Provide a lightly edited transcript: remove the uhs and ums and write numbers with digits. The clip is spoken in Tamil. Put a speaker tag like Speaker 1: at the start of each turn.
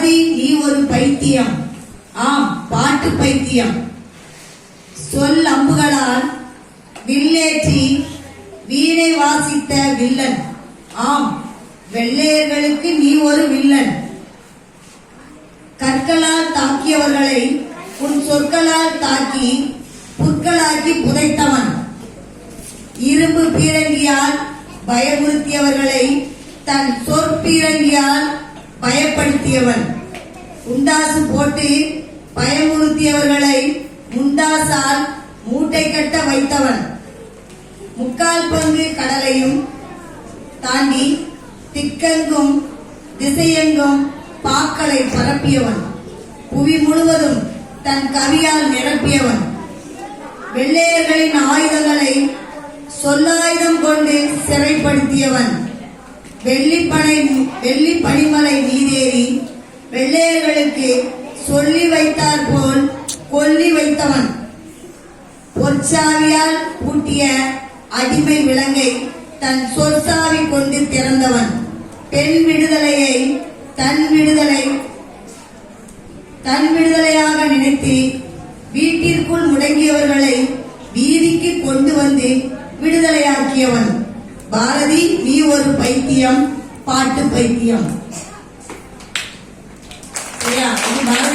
Speaker 1: பாரதி நீ ஒரு பைத்தியம், ஆம் பாட்டு பைத்தியம். சொல் அம்புகளால் வில்லேற்றி வீணை வாசித்த வில்லன், ஆம் வெள்ளையர்களுக்கு நீ ஒரு வில்லன். கற்களால் தாக்கியவர்களை உன் சொற்களால் தாக்கி புற்களாக்கி புதைத்தவன். இரும்பு பீரங்கியால் பயமுறுத்தியவர்களை தன் சொற்பீரங்கியால் பயப்படுத்தியவன். முண்டாசு போட்டு பயமுறுத்தியவர்களை முண்டாசால் மூட்டை கட்ட வைத்தவன். முக்கால் பங்கு கடலையும் தாண்டி திக்கெங்கும் திசையெங்கும் பாக்களை பரப்பியவன். புவி முழுவதும் தன் கவியால் நிரப்பியவன். வெள்ளையர்களின் ஆயுதங்களை சொல்லாயுதம் கொண்டு சிறைப்படுத்தியவன். வெள்ளி பனிமலை மீதேறி வெள்ளையர்களுக்கு சொல்லி வைத்தார் போல் கொல்லி வைத்தவன். பொற்சாவியால் பூட்டிய அடிமை விலங்கை தன் சொற்சாவி கொண்டு திறந்தவன். பெண் விடுதலையை தன் விடுதலையாக நினைத்து வீட்டிற்குள் முடங்கியவர்களை வீதிக்கு கொண்டு வந்து விடுதலையாக்கியவன். பாரதி நீ ஒரு பைத்தியம், பாட்டு பைத்தியம்.